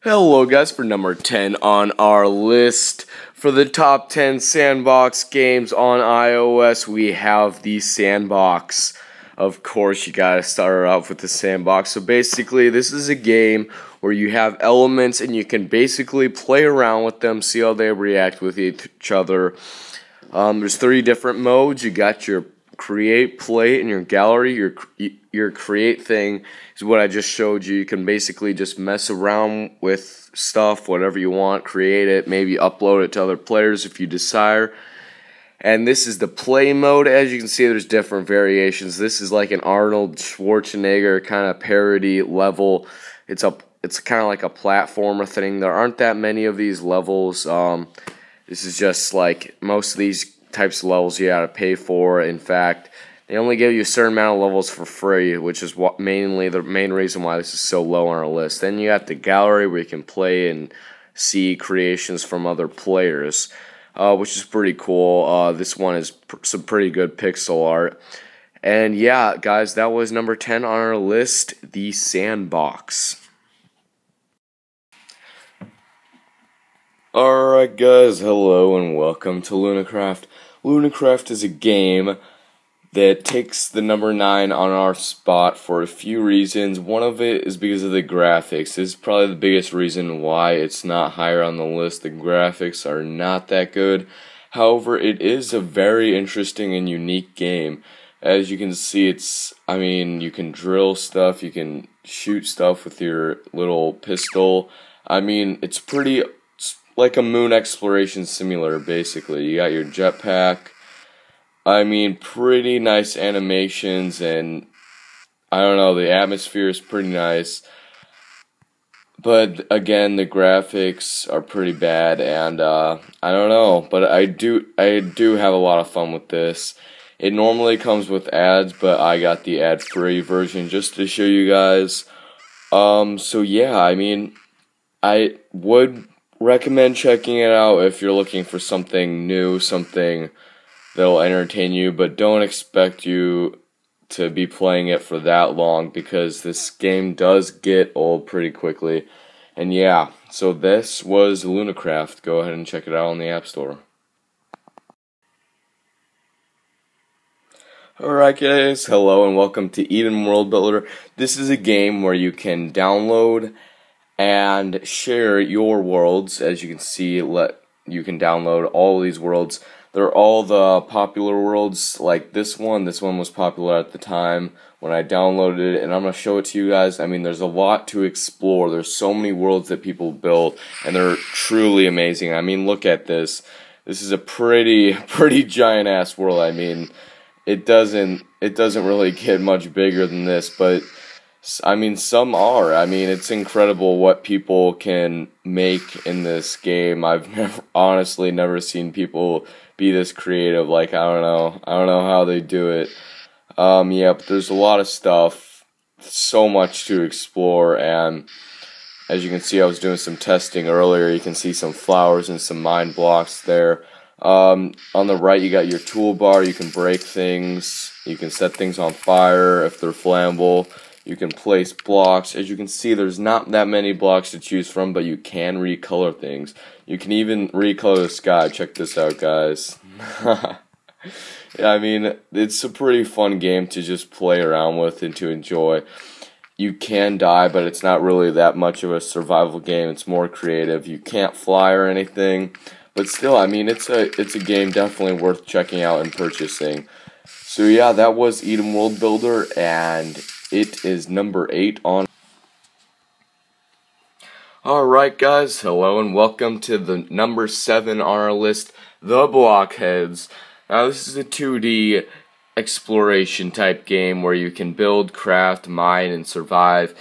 Hello guys, for number 10 on our list for the top 10 Sandbox games on iOS, we have the Sandbox. Of course, you gotta start off with the Sandbox. So basically, this is a game where you have elements and you can basically play around with them, see how they react with each other. There's 3 different modes. You got your create, play, and your gallery. Your create thing is what I just showed you. You can basically just mess around with stuff, whatever you want, create it, maybe upload it to other players if you desire. And this is the play mode. As you can see, there's different variations. This is like an Arnold Schwarzenegger kind of parody level. It's kind of like a platformer thing. There aren't that many of these levels. This is just like most of these types of levels you gotta pay for. In fact, they only give you a certain amount of levels for free, which is mainly the main reason why this is so low on our list. Then you have the gallery where you can play and see creations from other players, which is pretty cool. This one is some pretty good pixel art. And yeah, guys, that was number 10 on our list, the Sandbox. Alright guys, hello and welcome to lunacraft. Lunacraft is a game that takes the number 9 on our spot for a few reasons. One of it is because of the graphics. This is probably the biggest reason why it's not higher on the list. The graphics are not that good. However, it is a very interesting and unique game. As you can see, you can drill stuff, you can shoot stuff with your little pistol. It's pretty like a moon exploration simulator, basically. You got your jetpack. Pretty nice animations, and I don't know, the atmosphere is pretty nice. But again, the graphics are pretty bad, and I don't know, but I do have a lot of fun with this. It normally comes with ads, but I got the ad-free version just to show you guys. So yeah, I would recommend checking it out if you're looking for something new, something that'll entertain you, but don't expect you to be playing it for that long because this game does get old pretty quickly. And yeah, so this was lunacraft. Go ahead and check it out on the App Store. Alright guys, hello and welcome to Eden World Builder. This is a game where you can download and share your worlds. As you can see, you can download all of these worlds. They're all the popular worlds, like this one. This one was popular at the time when I downloaded it, and I'm going to show it to you guys. There's a lot to explore. There's so many worlds that people built, and they're truly amazing. Look at this. This is a pretty giant-ass world. It doesn't really get much bigger than this, but some are. It's incredible what people can make in this game. I've honestly never seen people be this creative. I don't know how they do it. Yeah, but there's a lot of stuff, so much to explore, and as you can see, I was doing some testing earlier. You can see some flowers and some mine blocks there. On the right, you got your toolbar. You can break things. You can set things on fire if they're flammable. You can place blocks. As you can see, there's not that many blocks to choose from, but you can recolor things. You can even recolor the sky. Check this out, guys. Yeah, it's a pretty fun game to just play around with and to enjoy. You can die, but it's not really that much of a survival game. It's more creative. You can't fly or anything, but still, it's a game definitely worth checking out and purchasing. So yeah, that was Eden World Builder, and it is number 8 on. Alright guys, hello and welcome to the number 7 on our list, the Blockheads. Now this is a 2D exploration type game where you can build, craft, mine, and survive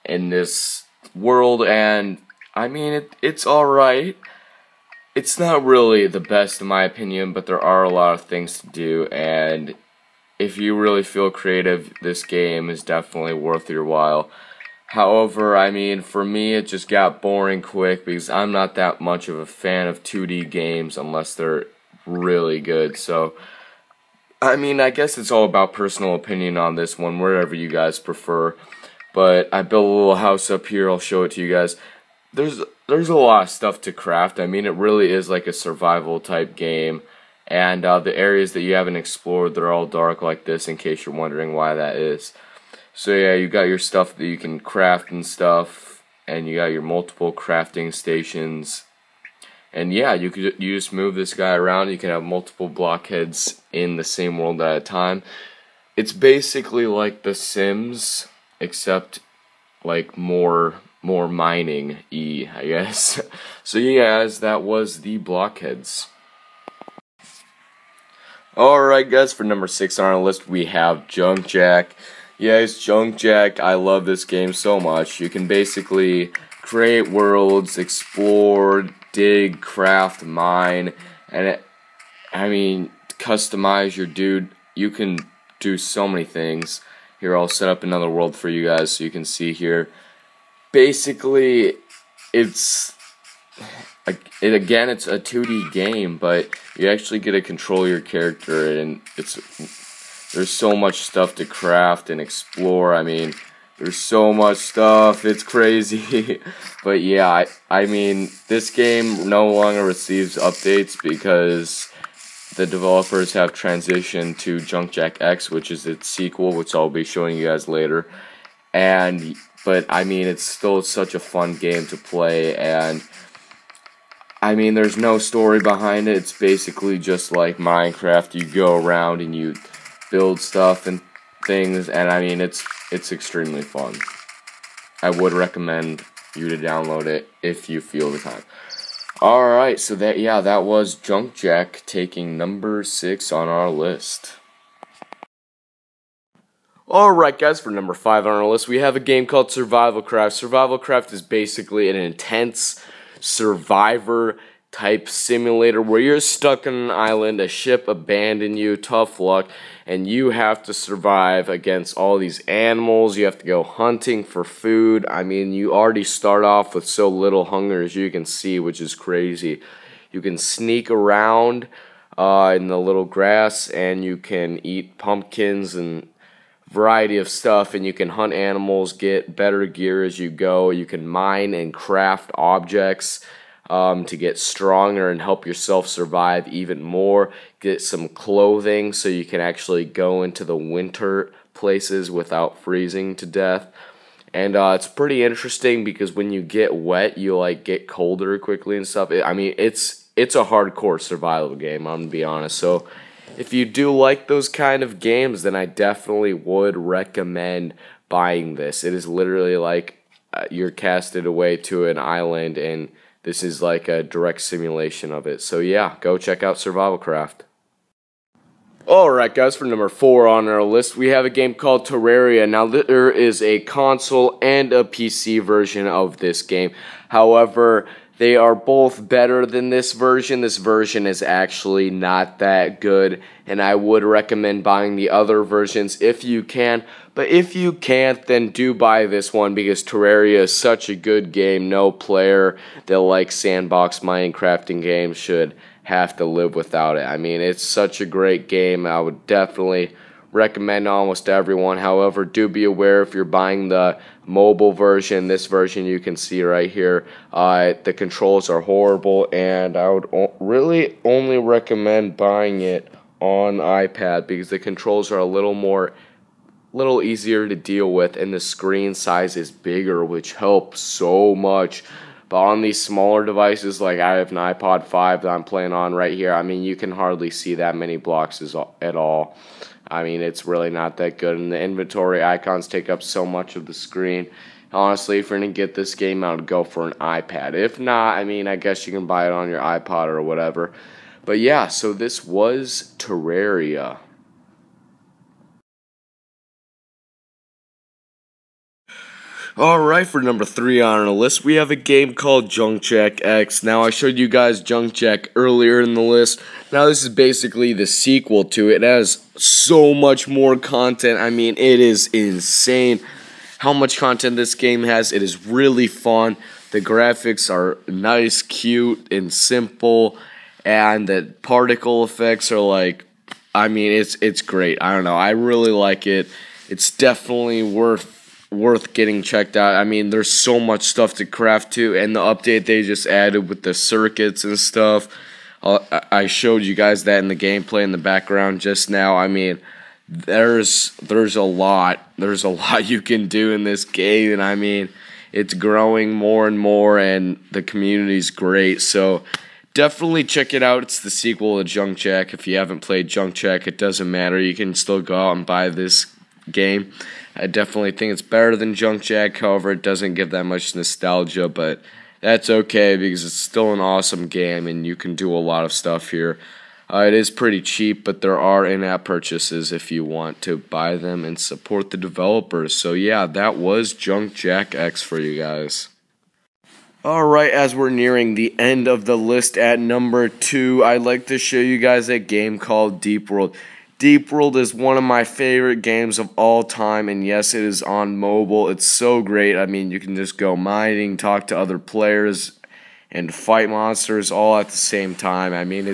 in this world, and it's alright. It's not really the best in my opinion, but there are a lot of things to do, and if you really feel creative, this game is definitely worth your while. However, for me, it just got boring quick because I'm not that much of a fan of 2D games unless they're really good. So, I guess it's all about personal opinion on this one, wherever you guys prefer. But I built a little house up here. I'll show it to you guys. there's a lot of stuff to craft. I mean, it really is like a survival type game, and the areas that you haven't explored, they're all dark like this, in case you're wondering why that is. So yeah, you got your stuff that you can craft and stuff, and you got your multiple crafting stations. And yeah, you just move this guy around. You can have multiple blockheads in the same world at a time. It's basically like The Sims, except like more mining-y, I guess. So yeah, guys, that was the Blockheads. Alright guys, for number 6 on our list we have Junk Jack. Yes, Junk Jack, I love this game so much. You can basically create worlds, explore, dig, craft, mine, and customize your dude. You can do so many things. Here, I'll set up another world for you guys so you can see here. Basically, it's a 2D game, but you actually get to control your character, and there's so much stuff to craft and explore. I mean, there's so much stuff, it's crazy. But yeah, I mean, this game no longer receives updates because the developers have transitioned to Junk Jack X, which is its sequel, which I'll be showing you guys later. But I mean, it's still such a fun game to play, and I mean, there's no story behind it. It's basically just like Minecraft. You go around and you build stuff and things, and I mean, it's extremely fun. I would recommend you to download it if you feel the time. Alright, so that was Junk Jack taking number 6 on our list. Alright guys, for number 5 on our list, we have a game called Survivalcraft. Survivalcraft is basically an intense survivor type simulator where you're stuck on an island, a ship abandoned you, tough luck, and you have to survive against all these animals. You have to go hunting for food. I mean, you already start off with so little hunger, as you can see, which is crazy. You can sneak around in the little grass, and you can eat pumpkins and variety of stuff, and you can hunt animals, get better gear as you go. You can mine and craft objects to get stronger and help yourself survive even more. Get some clothing so you can actually go into the winter places without freezing to death. And it's pretty interesting because when you get wet, you like get colder quickly and stuff. I mean, it's a hardcore survival game, I'm gonna be honest. So if you do like those kind of games, then I definitely would recommend buying this. It is literally like you're casted away to an island, and this is like a direct simulation of it. So yeah, go check out Survivalcraft. Alright guys, for number 4 on our list, we have a game called Terraria. Now there is a console and a PC version of this game. However, they are both better than this version. This version is actually not that good, and I would recommend buying the other versions if you can. But if you can't, then do buy this one because Terraria is such a good game. No player that likes Sandbox Minecrafting games should have to live without it. I mean, it's such a great game. I would definitely recommend almost everyone. However, do be aware if you're buying the mobile version, this version you can see right here, the controls are horrible, and I would really only recommend buying it on iPad because the controls are a little easier to deal with, and the screen size is bigger, which helps so much. But on these smaller devices, like I have an iPod 5 that I'm playing on right here, I mean, you can hardly see that many blocks at all. I mean, it's really not that good, and the inventory icons take up so much of the screen. Honestly, if you're going to get this game, I would go for an iPad. If not, I mean, I guess you can buy it on your iPod or whatever. But yeah, so this was Terraria. Alright, for number 3 on our list, we have a game called Junk Jack X. Now, I showed you guys Junk Jack earlier in the list. Now, this is basically the sequel to it. It has so much more content. I mean, it is insane how much content this game has. It is really fun. The graphics are nice, cute, and simple. And the particle effects are like, I mean, it's great. I don't know. I really like it. It's definitely worth worth getting checked out. I mean, there's so much stuff to craft too, and the update they just added with the circuits and stuff. I showed you guys that in the gameplay in the background just now. I mean, there's a lot you can do in this game, and I mean, it's growing more and more, and the community's great. So definitely check it out. It's the sequel to Junk Jack. If you haven't played Junk Jack, it doesn't matter. You can still go out and buy this game. I definitely think it's better than Junk Jack. However, it doesn't give that much nostalgia, but that's okay because it's still an awesome game and you can do a lot of stuff here. It is pretty cheap, but there are in-app purchases if you want to buy them and support the developers. So yeah, that was Junk Jack X for you guys. Alright, as we're nearing the end of the list at number 2, I'd like to show you guys a game called Deep World. Deep World is one of my favorite games of all time, and yes, it is on mobile. It's so great. I mean, you can just go mining, talk to other players, and fight monsters all at the same time. I mean,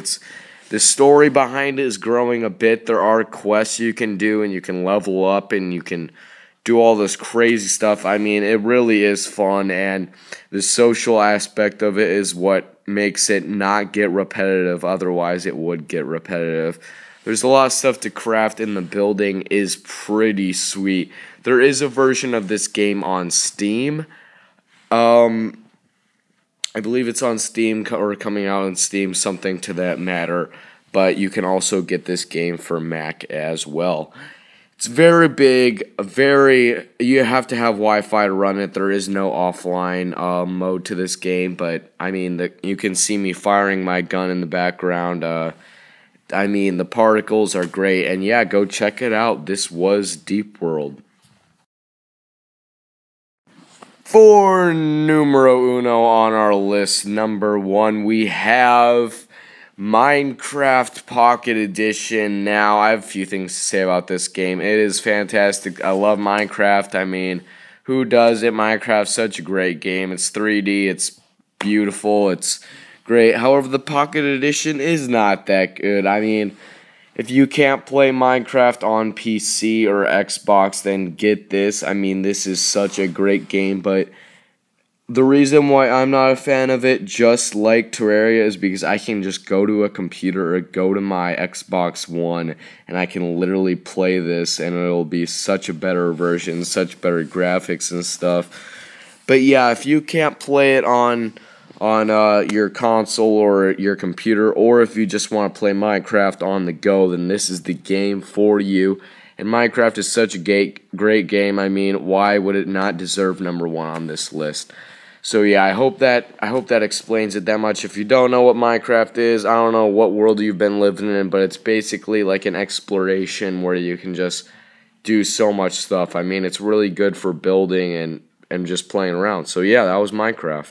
the story behind it is growing a bit. There are quests you can do, and you can level up, and you can do all this crazy stuff. I mean, it really is fun, and the social aspect of it is what makes it not get repetitive. Otherwise, it would get repetitive. There's a lot of stuff to craft, and the building is pretty sweet. There is a version of this game on Steam. I believe it's on Steam or coming out on Steam, something to that matter. But you can also get this game for Mac as well. It's very big, you have to have Wi-Fi to run it. There is no offline mode to this game, but I mean, you can see me firing my gun in the background. I mean, the particles are great, and yeah, go check it out. This was Deep World. For numero uno on our list, number 1, we have Minecraft Pocket Edition. Now, I have a few things to say about this game. It is fantastic. I love Minecraft. I mean, who doesn't? Minecraft's such a great game. It's 3D. It's beautiful. It's great. However, the Pocket Edition is not that good. I mean, if you can't play Minecraft on PC or Xbox, then get this. I mean, this is such a great game, but the reason why I'm not a fan of it, just like Terraria, is because I can just go to a computer or go to my Xbox One and I can literally play this and it'll be such a better version, such better graphics and stuff. But yeah, if you can't play it on your console or your computer, or if you just want to play Minecraft on the go, then this is the game for you. And Minecraft is such a great game. I mean, why would it not deserve number 1 on this list? So yeah, I hope that explains it that much. If you don't know what Minecraft is, I don't know what world you've been living in, but it's basically like an exploration where you can just do so much stuff. I mean, it's really good for building and just playing around. So yeah, that was Minecraft.